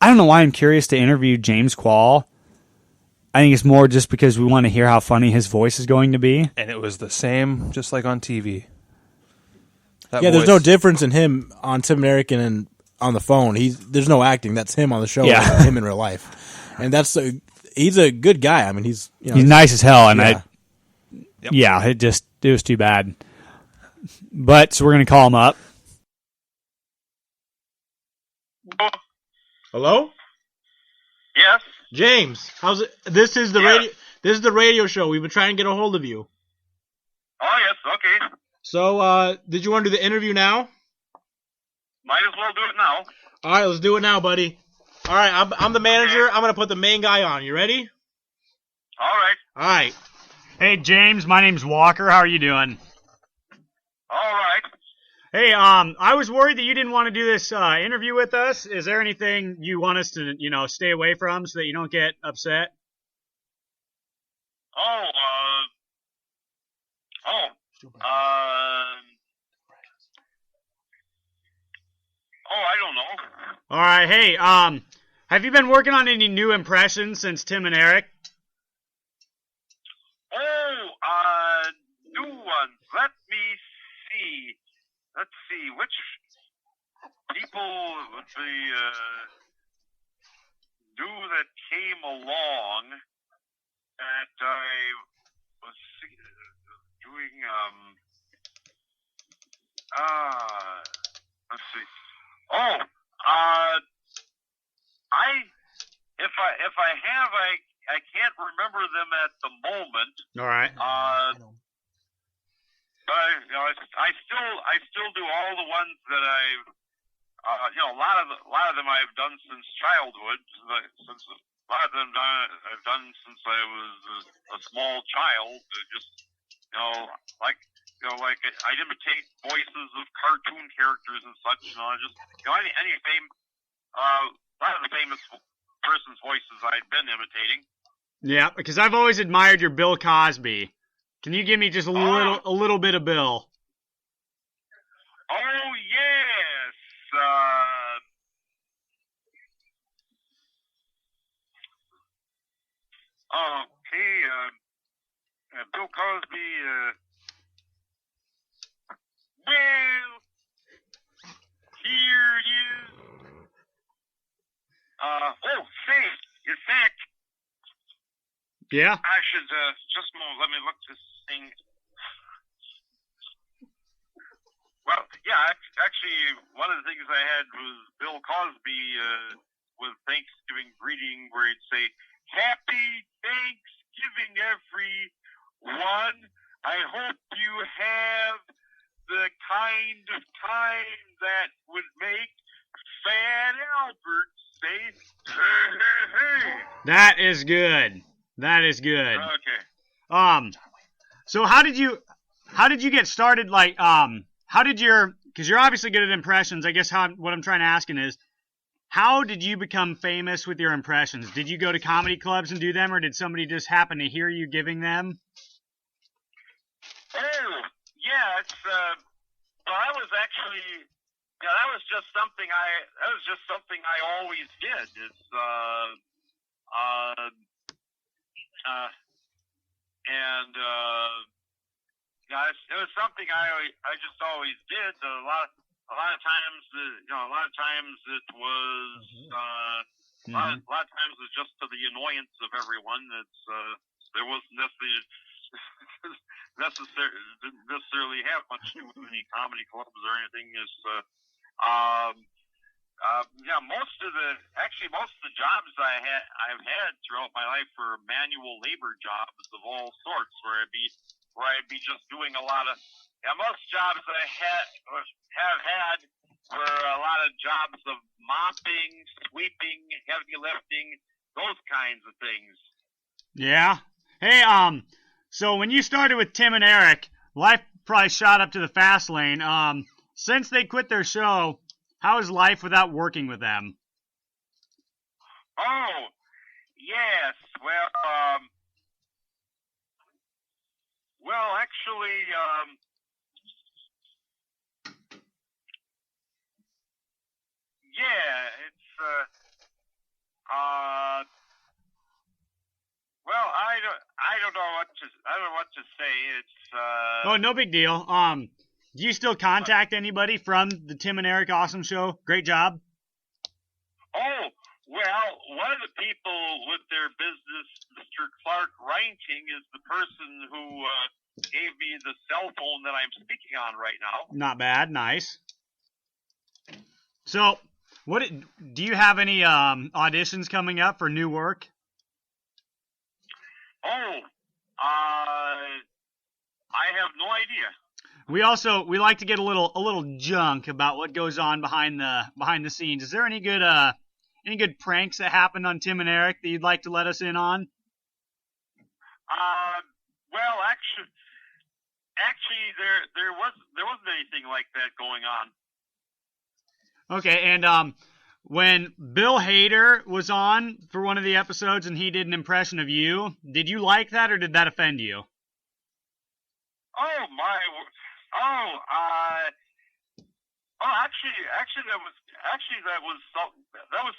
I don't know why I'm curious to interview James Quall. I think it's more just because we want to hear how funny his voice is going to be. And it was the same, just like on TV. There's no difference in him on Tim and Eric and on the phone. There's no acting. That's him on the show. Yeah. Him in real life, and he's a good guy. I mean, he's nice as hell, and it was too bad. But so we're gonna call him up. Hello? Yes. James, how's it? This is the radio. This is the radio show. We've been trying to get a hold of you. Oh yes, okay. So, did you want to do the interview now? Might as well do it now. All right, let's do it now, buddy. All right, I'm the manager. I'm gonna put the main guy on. You ready? All right. All right. Hey James, my name's Walker. How are you doing? All right. Hey, I was worried that you didn't want to do this interview with us. Is there anything you want us to, stay away from so that you don't get upset? I don't know. All right. Hey, have you been working on any new impressions since Tim and Eric? New ones. Let me see. Let's see, which people would be new that came along that I was doing, let's see. If I have, I can't remember them at the moment. All right. But I still do all the ones that I've, a lot of them I've done since childhood. Since a lot of them I've done since I was a small child. Like I'd imitate voices of cartoon characters and such. Any fame, a lot of the famous person's voices I'd been imitating. Yeah, because I've always admired your Bill Cosby. Can you give me just a little bit of Bill? Oh yes. Okay. Bill Cosby. Well, here it is. Say, in fact. Yeah. I should just move. Let me look this thing. Well, yeah, actually, one of the things I had was Bill Cosby with Thanksgiving greeting, where he'd say, "Happy Thanksgiving, everyone. I hope you have the kind of time that would make Fat Albert say, hey." That is good. That is good. Okay. So how did you get started? Like, because you're obviously good at impressions. I guess what I'm trying to ask is, how did you become famous with your impressions? Did you go to comedy clubs and do them, or did somebody just happen to hear you giving them? Oh, yeah, that was actually, that was just something I always did. It's, it was something I just always did. A lot of times it was, a lot of times it's just to the annoyance of everyone. There wasn't didn't necessarily have much to do with any comedy clubs or anything. Most of the jobs I've had throughout my life were manual labor jobs of all sorts, where I'd be just doing a lot of. Most jobs I have had were a lot of jobs of mopping, sweeping, heavy lifting, those kinds of things. Yeah. Hey, so when you started with Tim and Eric, life probably shot up to the fast lane. Since they quit their show, how is life without working with them? Oh, yes. Well, actually, yeah, what to say. It's Oh, no big deal. Do you still contact anybody from the Tim and Eric Awesome Show? Great job. Oh, well, one of the people with their business, Mr. Clark Reinking, is the person who gave me the cell phone that I'm speaking on right now. Not bad. Nice. So, do you have any auditions coming up for new work? Oh, I have no idea. We like to get a little junk about what goes on behind the scenes. Is there any good pranks that happened on Tim and Eric that you'd like to let us in on? Well, actually, there wasn't anything like that going on. Okay, and when Bill Hader was on for one of the episodes and he did an impression of you, did you like that or did that offend you? Oh my! Actually, that was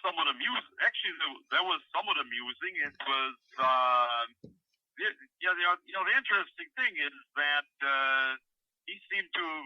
somewhat amusing. Actually, that was somewhat amusing. It was, the interesting thing is that he seemed to,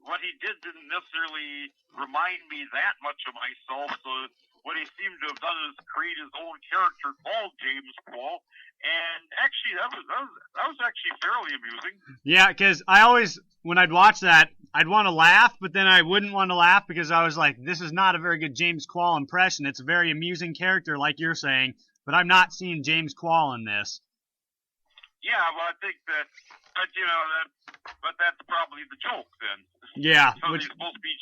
what he did didn't necessarily remind me that much of myself. So what he seemed to have done is create his own character called James Quall. And actually, that was actually fairly amusing. Yeah, because I always, when I'd watch that, I'd want to laugh, but then I wouldn't want to laugh because I was like, this is not a very good James Quall impression. It's a very amusing character, like you're saying, but I'm not seeing James Quall in this. Yeah, well, I think that, but that's probably the joke then. Yeah. So he's supposed to be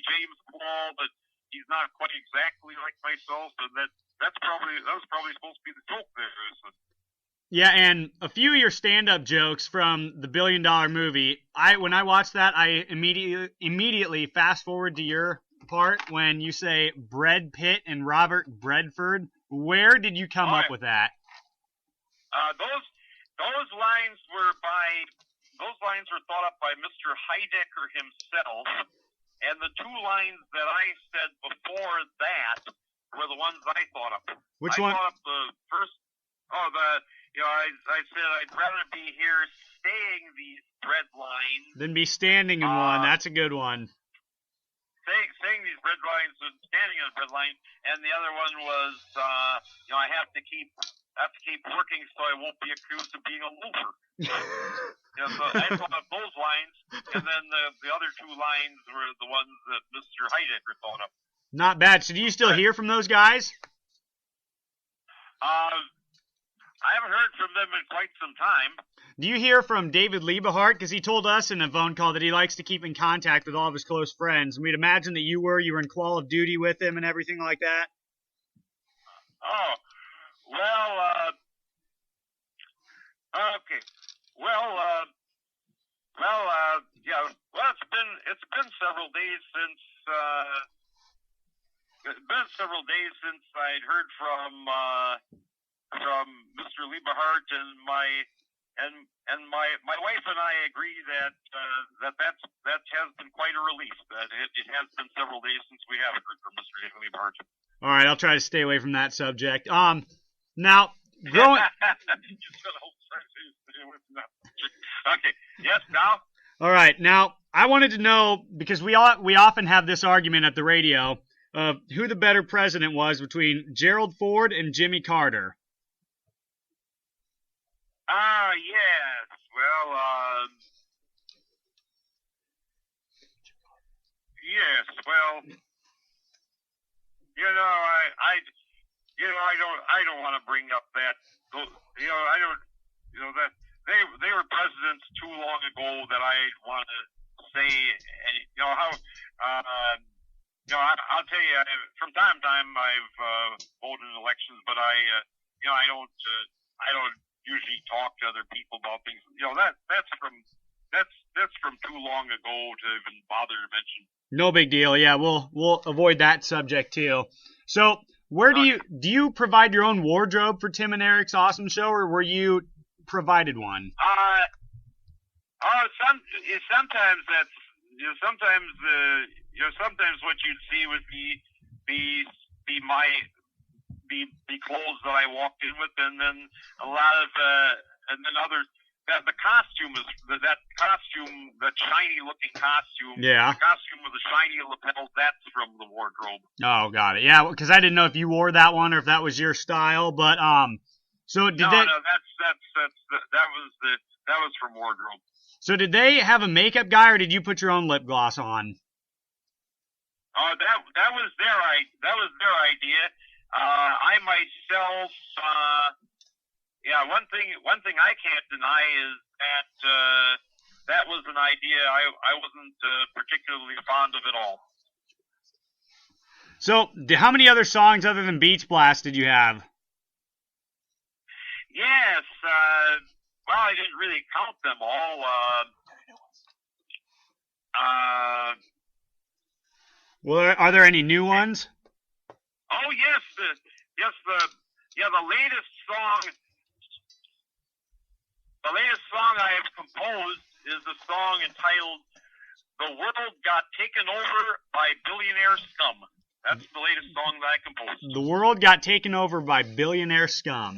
James Quall, but he's not quite exactly like myself, and that was probably supposed to be the joke there. Yeah, and a few of your stand-up jokes from the $1 Billion Movie, when I watched that, I immediately fast forward to your part when you say Brad Pitt and Robert Redford. Where did you come up with that? Those lines were thought up by Mr. Heidecker himself, and the two lines that I said before that were the ones I thought up. Which one? I thought up the first. I said I'd rather be here saying these bread lines than be standing in one. That's a good one. Saying these bread lines and standing on a bread line, and the other one was, I have to keep working so I won't be accused of being a loafer. So I thought of those lines, and then the other two lines were the ones that Mr. Heidecker thought of. Not bad. So do you still hear from those guys? I haven't heard from them in quite some time. Do you hear from David Liebehart? Because he told us in a phone call that he likes to keep in contact with all of his close friends. And we'd imagine that you were in Call of Duty with him and everything like that. Oh, well, okay. Yeah. Well, it's been several days since I'd heard from Mr. Liebehart, and my wife and I agree that that has been quite a relief. That it has been several days since we haven't heard from Mr. Liebehart. All right, I'll try to stay away from that subject. Now, growing. Okay. Yes. Now. All right. Now, I wanted to know, because we often have this argument at the radio of who the better president was between Gerald Ford and Jimmy Carter. Yes. Well, yes. Well, I don't want to bring up that. That they were presidents too long ago that I want to say. I'll tell you, from time to time I've voted in elections, but I don't usually talk to other people about things. That's from too long ago to even bother to mention. No big deal. Yeah, we'll avoid that subject too. So, where do you provide your own wardrobe for Tim and Eric's Awesome Show, or were you provided one? Sometimes that's sometimes what you'd see would be be clothes that I walked in with, and then a lot of and then others. The costume is that costume, that shiny looking costume. Yeah. The costume with the shiny lapels. That's from the wardrobe. Oh, got it. Yeah, because I didn't know if you wore that one or if that was your style. But so did No, they? no, that was from wardrobe. So did they have a makeup guy, or did you put your own lip gloss on? That was their idea. I myself. Yeah, one thing I can't deny is that that was an idea I wasn't particularly fond of at all. So, how many other songs other than Beach Blast did you have? Yes, well, I didn't really count them all. Well, are there any new ones? Oh yes, the latest song. The latest song I have composed is the song entitled "The World Got Taken Over by Billionaire Scum." That's the latest song that I composed. The World Got Taken Over by Billionaire Scum.